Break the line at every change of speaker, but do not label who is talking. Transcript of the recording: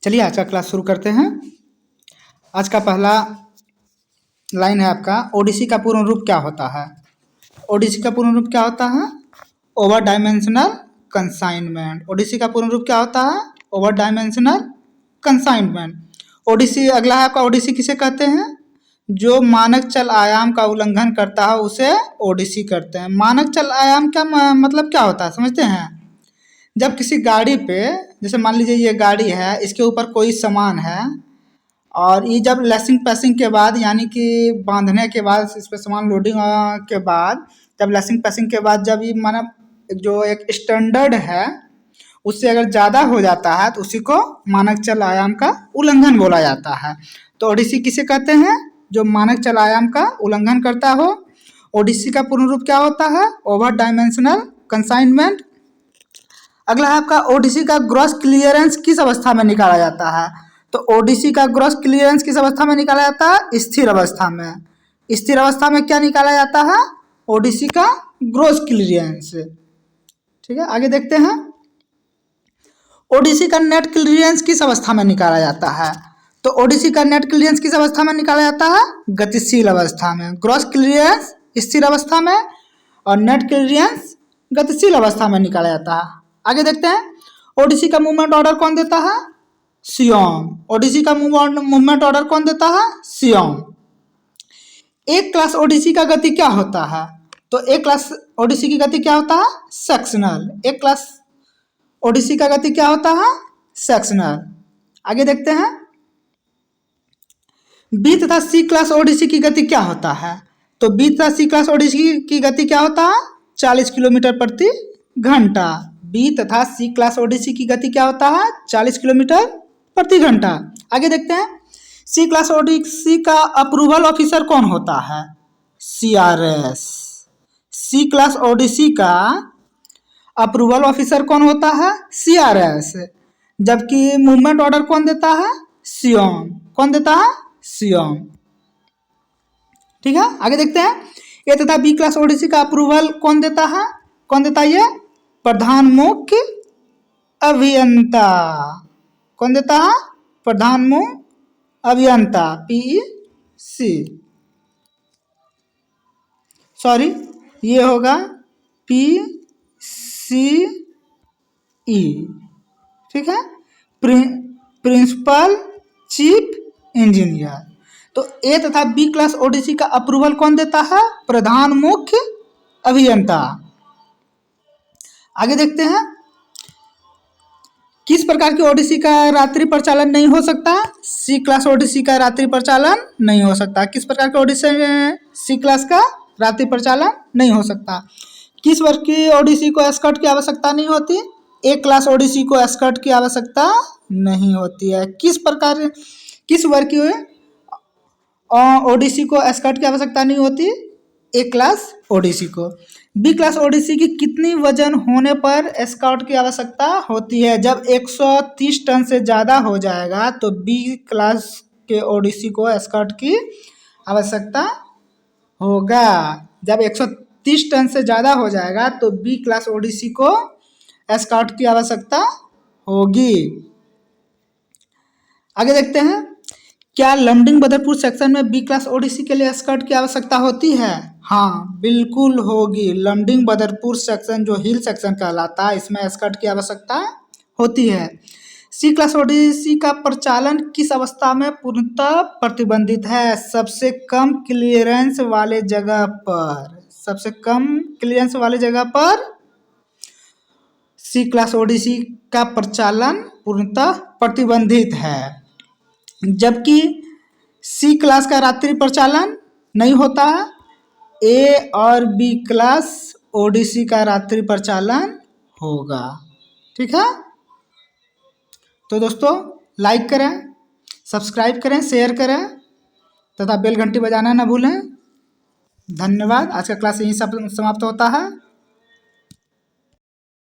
चलिए आज का क्लास शुरू करते हैं। आज का पहला लाइन है आपका, ओडिसी का पूर्ण रूप क्या होता है। ओडिसी का पूर्ण रूप क्या होता है? Over dimensional consignment. ओडिसी का पूर्ण रूप क्या होता है? Over dimensional consignment. ओडिसी अगला है आपका, ओडिसी किसे कहते हैं? जो मानक चल आयाम का उल्लंघन करता है उसे ओडिसी करते हैं। मानक चल आयाम का मतलब क्या होता है समझते हैं? जब किसी गाड़ी पे, जैसे मान लीजिए ये गाड़ी है, इसके ऊपर कोई सामान है और ये जब लेसिंग पैसिंग के बाद यानी कि बांधने के बाद, इस पर सामान लोडिंग के बाद, जब लेसिंग पैसिंग के बाद जब ये माना जो एक स्टैंडर्ड है उससे अगर ज़्यादा हो जाता है तो उसी को मानक चल आयाम का उल्लंघन बोला जाता है। तो ओडिसी किसे कहते हैं? जो मानक चल आयाम का उल्लंघन करता हो। ओडिसी का पूर्ण रूप क्या होता है? Over dimensional consignment. अगला है आपका, ओडिसी का ग्रॉस क्लियरेंस किस अवस्था में निकाला जाता है? तो ओडिसी का ग्रॉस क्लियरेंस किस अवस्था में निकाला जाता है? स्थिर अवस्था में। स्थिर अवस्था में क्या निकाला जाता है? ओडिसी का ग्रॉस क्लियरेंस। ठीक है, आगे देखते हैं। ओडिसी का नेट क्लियरेंस किस अवस्था में निकाला जाता है? तो ओडिसी का नेट क्लियरेंस किस अवस्था में निकाला जाता है? गतिशील अवस्था में। ग्रॉस क्लियरेंस स्थिर अवस्था में और नेट क्लियरेंस गतिशील अवस्था में निकाला जाता है। आगे देखते हैं, ओडिसी का मूवमेंट ऑर्डर कौन देता है? सियोम। ओडिसी का मूवमेंट ऑर्डर कौन देता है? सियोम। एक क्लास ओडिसी का गति क्या होता है? तो एक क्लास ओडिसी की गति क्या होता है? सेक्शनल। एक क्लास ओडिसी का गति क्या होता है? सेक्शनल। आगे देखते हैं, बी तथा सी क्लास ओडिसी की गति क्या होता है? तो बी तथा सी क्लास ओडिसी की गति क्या होता है? 40 किलोमीटर प्रति घंटा। बी तथा सी क्लास ओडिसी की गति क्या होता है? 40 किलोमीटर प्रति घंटा। आगे देखते हैं, सी क्लास ओडिसी का अप्रूवल ऑफिसर कौन होता है? सीआरएस। सी क्लास ओडिसी का अप्रूवल ऑफिसर कौन होता है? सीआरएस। जबकि मूवमेंट ऑर्डर कौन देता है? सियोम। कौन देता है? सियोम। ठीक है, आगे देखते हैं, ए तथा बी क्लास ओडिसी का अप्रूवल कौन देता है? कौन देता है ये? प्रधान मुख्य अभियंता। कौन देता है? प्रधान मुख्य अभियंता, PEC। सॉरी, ये होगा PCE। ठीक है, प्रिंसिपल चीफ इंजीनियर। तो ए तथा बी क्लास ओडिसी का अप्रूवल कौन देता है? प्रधान मुख्य अभियंता। आगे देखते हैं, किस प्रकार की ओडिसी का रात्रि परिचालन नहीं हो सकता? सी क्लास ओडिसी का रात्रि परिचालन नहीं हो सकता। किस प्रकार के ओडिसी सी क्लास का रात्रि परिचालन नहीं हो सकता? किस वर्ग की ओडिसी को एस्कॉर्ट की आवश्यकता नहीं होती? ए क्लास ओडिसी को एस्कॉर्ट की आवश्यकता नहीं होती है। किस वर्ग की ओडिसी को एस्कॉर्ट की आवश्यकता नहीं होती? ए क्लास ओडिसी को। बी क्लास ओडिसी की कितनी वजन होने पर एस्कॉर्ट की आवश्यकता होती है? जब 130 टन से ज़्यादा हो जाएगा तो बी क्लास के ओडिसी को एस्कॉर्ट की आवश्यकता होगा। जब 130 टन से ज़्यादा हो जाएगा तो बी क्लास ओडिसी को एस्कॉर्ट की आवश्यकता होगी। आगे देखते हैं, क्या लमडिंग बदरपुर सेक्शन में बी क्लास ओडिसी के लिए एस्कॉर्ट की आवश्यकता होती है? हाँ, बिल्कुल होगी। लमडिंग बदरपुर सेक्शन जो हिल सेक्शन कहलाता है, इसमें एस्कॉर्ट की आवश्यकता होती है। सी क्लास ओडिसी का प्रचालन किस अवस्था में पूर्णतः प्रतिबंधित है? सबसे कम क्लियरेंस वाले जगह पर। सबसे कम क्लियरेंस वाले जगह पर सी क्लास ओडिसी का प्रचालन पूर्णतः प्रतिबंधित है। जबकि सी क्लास का रात्रि प्रचालन नहीं होता है। ए और बी क्लास ओडिसी का रात्रि प्रचालन होगा। ठीक है, तो दोस्तों लाइक करें, सब्सक्राइब करें, शेयर करें तथा बेल घंटी बजाना न भूलें। धन्यवाद। आज का क्लास यहीं समाप्त होता है।